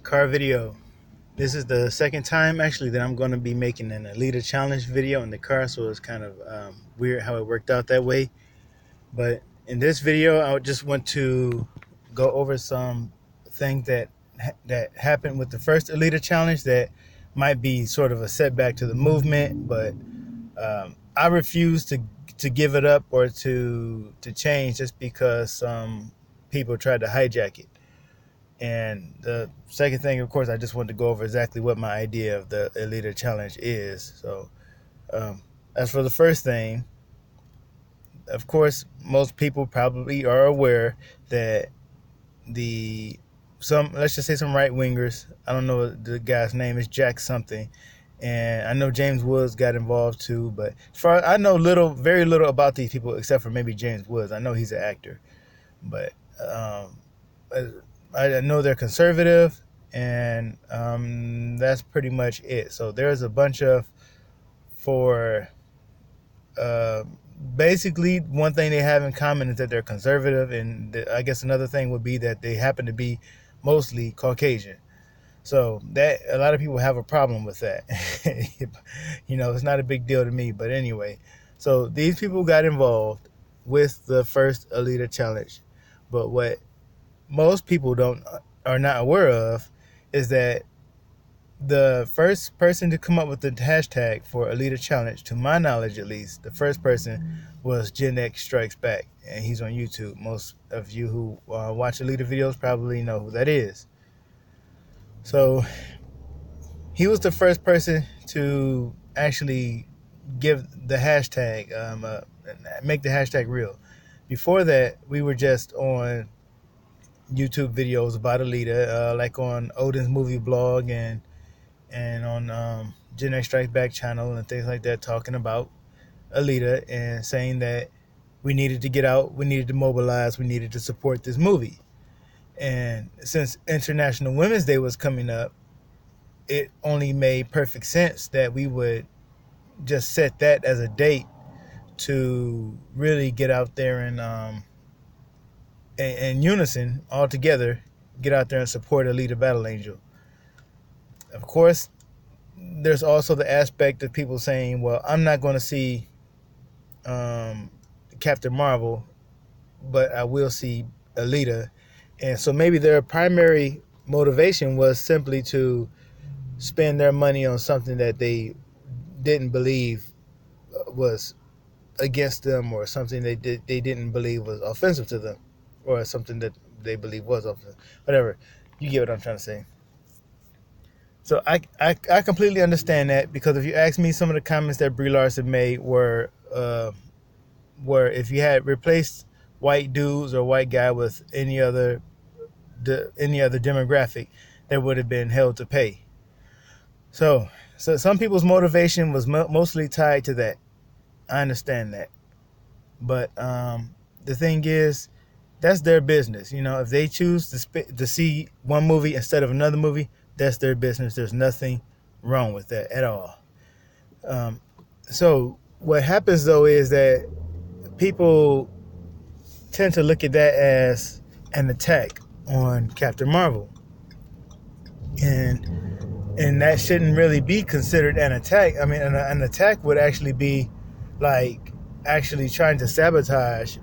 car video. This is the second time actually that I'm going to be making an Alita challenge video in the car, so it's kind of weird how it worked out that way. But in this video, I just want to go over some things that happened with the first Alita challenge that might be sort of a setback to the movement, but I refuse to give it up or to change just because some people tried to hijack it. And the second thing, of course, I just wanted to go over exactly what my idea of the Alita challenge is. So as for the first thing, of course, most people probably are aware that let's just say some right wingers, I don't know the guy's name, is Jack something, and I know James Woods got involved too, but I know very little about these people except for maybe James Woods. I know he's an actor, but I know they're conservative, and that's pretty much it. So there's a bunch of, basically one thing they have in common is that they're conservative, and I guess another thing would be that they happen to be mostly Caucasian. So that a lot of people have a problem with that. It's not a big deal to me, but anyway. So these people got involved with the first Alita challenge, but what most people are not aware of is that the first person to come up with the hashtag for Alita challenge, to my knowledge at least, the first person was Gen X Strikes Back, and he's on YouTube. Most of you who watch Alita videos probably know who that is. So he was the first person to actually give the hashtag, make the hashtag real. Before that, we were just on YouTube videos about Alita, like on Odin's movie blog and on Gen X Strikes Back channel and things like that, talking about Alita and saying that we needed to get out, we needed to mobilize, we needed to support this movie. And since International Women's Day was coming up, it only made perfect sense that we would just set that as a date to really get out there and in unison, all together, get out there and support Alita Battle Angel. Of course, there's also the aspect of people saying, well, I'm not going to see Captain Marvel, but I will see Alita. And so maybe their primary motivation was simply to spend their money on something that they didn't believe was against them, or something they didn't believe was offensive to them, or something that they believe was offensive. Whatever. You get what I'm trying to say. So I completely understand that, because if you ask me, some of the comments that Brie Larson made were if you had replaced white dudes or white guy with any other demographic, that would have been held to pay. So some people's motivation was mostly tied to that. I understand that, but the thing is, that's their business. If they choose to see one movie instead of another movie, that's their business. There's nothing wrong with that at all. So what happens though is that people tend to look at that as an attack on Captain Marvel, and that shouldn't really be considered an attack. I mean, an attack would actually be like actually trying to sabotage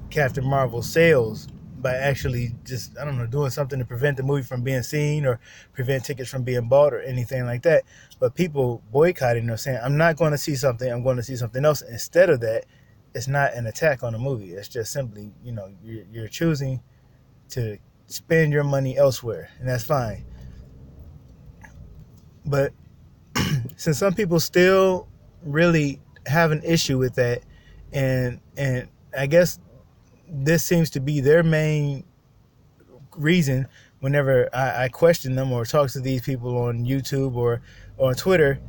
Captain Marvel's sales by actually just, I don't know, doing something to prevent the movie from being seen or prevent tickets from being bought or anything like that. But people boycotting or saying, I'm not going to see something, I'm going to see something else. Instead of that, it's not an attack on the movie. It's just simply, you're choosing to spend your money elsewhere, and that's fine. But since some people still really have an issue with that, and I guess this seems to be their main reason whenever I question them or talk to these people on YouTube or on Twitter,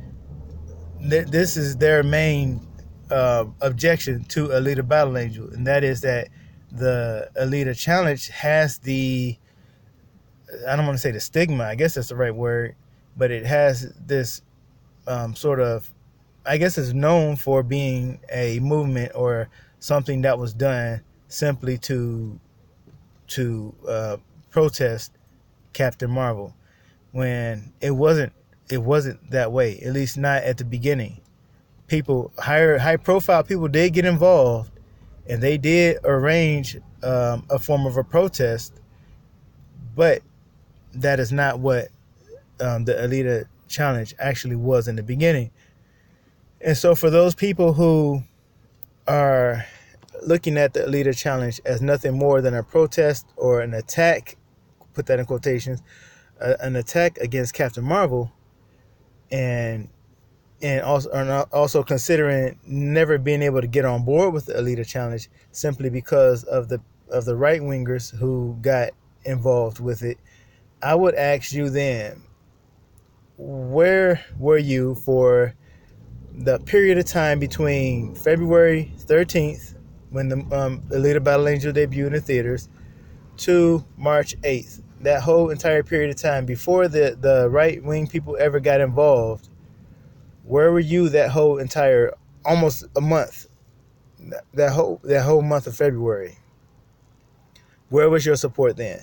this is their main objection to Alita Battle Angel, and that is that the Alita challenge has I don't want to say the stigma, I guess that's the right word, but it has this sort of, I guess it's known for being a movement or something that was done simply to protest Captain Marvel, when it wasn't that way, at least not at the beginning. People, high profile people did get involved, and they did arrange a form of a protest, but that is not what the Alita challenge actually was in the beginning. And so for those people who are looking at the Alita challenge as nothing more than a protest or an attack, put that in quotations, an attack against Captain Marvel, and also considering never being able to get on board with the Alita challenge simply because of the right wingers who got involved with it, I would ask you then, where were you for the period of time between February 13th, when the Alita Battle Angel debuted in the theaters, to March 8th? That whole entire period of time before the right wing people ever got involved, where were you that whole entire almost a month, that whole month of February? Where was your support then?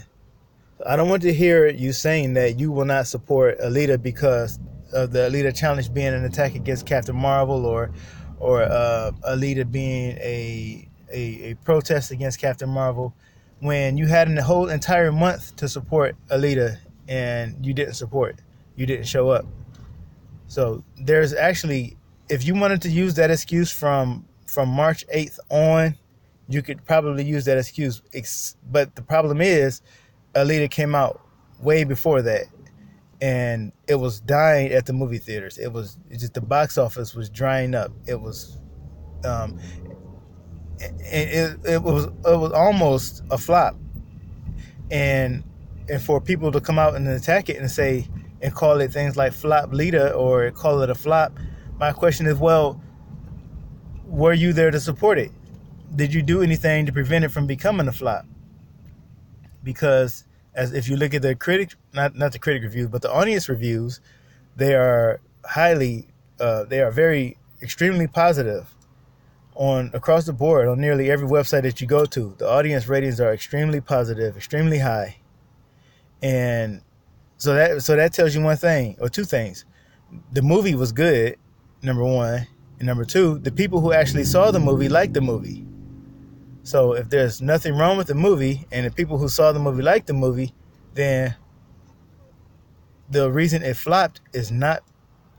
I don't want to hear you saying that you will not support Alita because of the Alita challenge being an attack against Captain Marvel, or Alita being a protest against Captain Marvel, when you had a whole entire month to support Alita and you didn't show up. So there's actually, if you wanted to use that excuse from March 8th on, you could probably use that excuse. But the problem is, Alita came out way before that, and it was dying at the movie theaters. It just the box office was drying up. It was, it was almost a flop, and for people to come out and attack it and say and call it things like flop Lita or call it a flop, my question is, well, were you there to support it? Did you do anything to prevent it from becoming a flop? Because as if you look at the critic, not the critic reviews, but the audience reviews, they are very extremely positive on across the board on nearly every website that you go to. The audience ratings are extremely positive, extremely high, and so that tells you one thing or two things: the movie was good, number one, and number two, the people who actually saw the movie liked the movie. So if there's nothing wrong with the movie and the people who saw the movie liked the movie, then the reason it flopped is not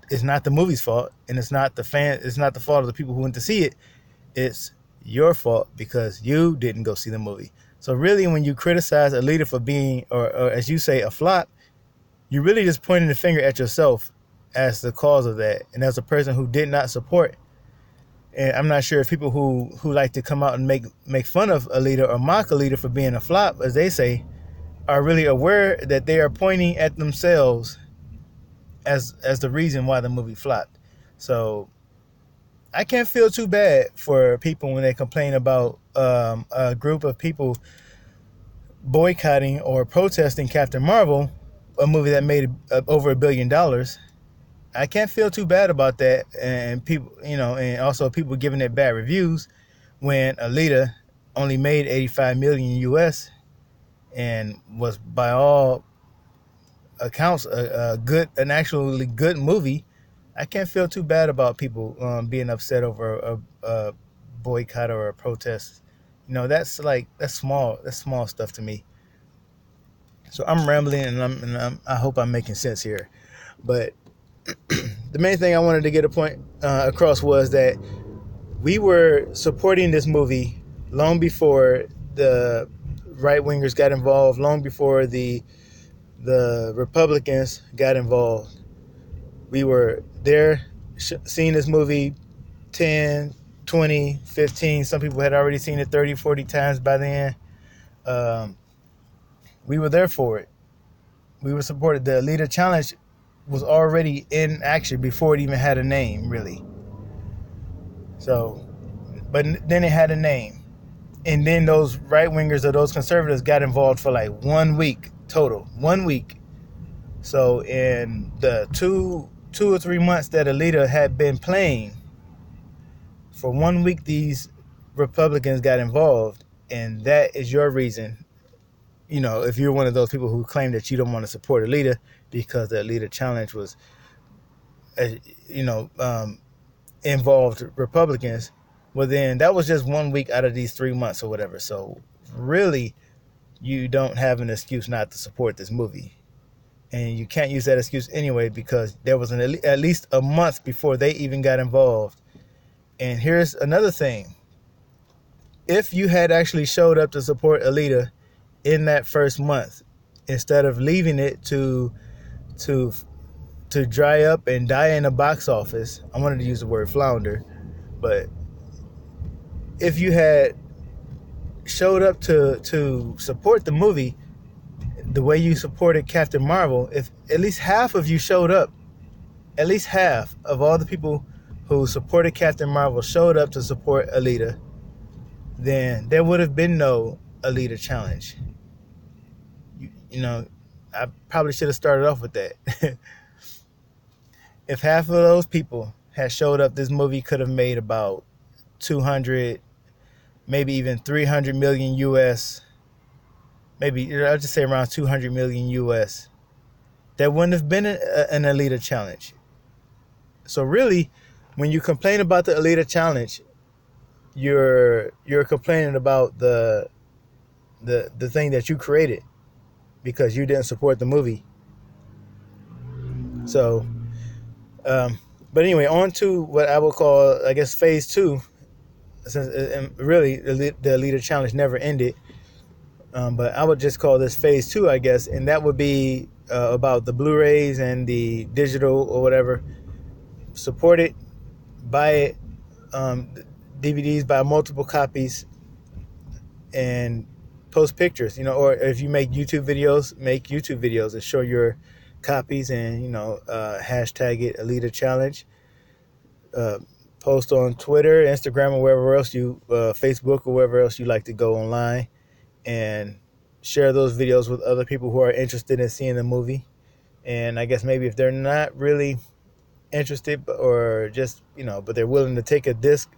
the movie's fault, and it's not the fault of the people who went to see it. It's your fault because you didn't go see the movie. So really, when you criticize Alita for being, or as you say, a flop, you're really just pointing the finger at yourself as the cause of that, and as a person who did not support. And I'm not sure if people who like to come out and make fun of Alita or mock Alita for being a flop, as they say, are really aware that they are pointing at themselves as the reason why the movie flopped. So I can't feel too bad for people when they complain about a group of people boycotting or protesting Captain Marvel, a movie that made over $1 billion. I can't feel too bad about that, and people, and also people giving it bad reviews when Alita only made $85 million US and was by all accounts an actually good movie. I can't feel too bad about people being upset over a boycott or a protest. That's small stuff to me. So I'm rambling, and I hope I'm making sense here, but the main thing I wanted to get a point across was that we were supporting this movie long before the right-wingers got involved, long before the Republicans got involved. We were there seeing this movie 10, 20, 15. Some people had already seen it 30, 40 times by then. We were there for it. We were supported. The Alita Challenge was already in action before it even had a name, really. So, but then it had a name. And then those right-wingers or those conservatives got involved for like 1 week total. 1 week. So in the two or 3 months that Alita had been playing, for 1 week these Republicans got involved, and that is your reason if you're one of those people who claim that you don't want to support Alita because the Alita challenge was, uh, you know, um, involved Republicans, well, then that was just 1 week out of these 3 months or whatever. So really, you don't have an excuse not to support this movie. And you can't use that excuse anyway because there was at least a month before they even got involved. And here's another thing. If you had actually showed up to support Alita in that first month, instead of leaving it to dry up and die in the box office, I wanted to use the word flounder, but if you had showed up to support the movie the way you supported Captain Marvel, if at least half of you showed up, at least half of all the people who supported Captain Marvel showed up to support Alita, then there would have been no Alita challenge. I probably should have started off with that. If half of those people had showed up, this movie could have made about 200, maybe even 300 million US. Maybe I'll just say around 200 million US. There wouldn't have been an Alita challenge. So really, when you complain about the Alita challenge, you're complaining about the thing that you created because you didn't support the movie. So, but anyway, on to what I would call, I guess, phase 2. Since really the Alita challenge never ended, but I would just call this phase 2, I guess, and that would be about the Blu-rays and the digital or whatever. Support it, buy it, DVDs, buy multiple copies, and post pictures. Or if you make YouTube videos and show your copies and hashtag it Alita Challenge. Post on Twitter, Instagram, or wherever else Facebook or wherever else you like to go online, and share those videos with other people who are interested in seeing the movie. And I guess maybe if they're not really interested or just, but they're willing to take a disc,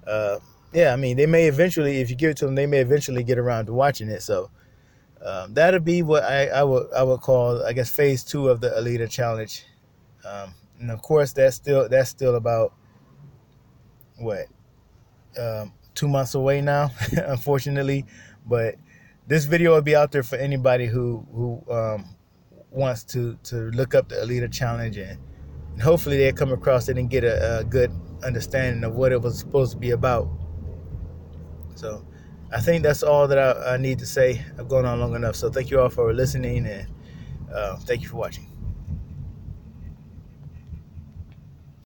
they may eventually, if you give it to them, they may eventually get around to watching it. So that'll be what I would call, I guess, phase 2 of the Alita Challenge. And of course, that's still about what 2 months away now, unfortunately. But this video will be out there for anybody who wants to look up the Alita Challenge, and hopefully they come across it and get a good understanding of what it was supposed to be about. So I think that's all that I need to say. I've gone on long enough. So thank you all for listening, and thank you for watching.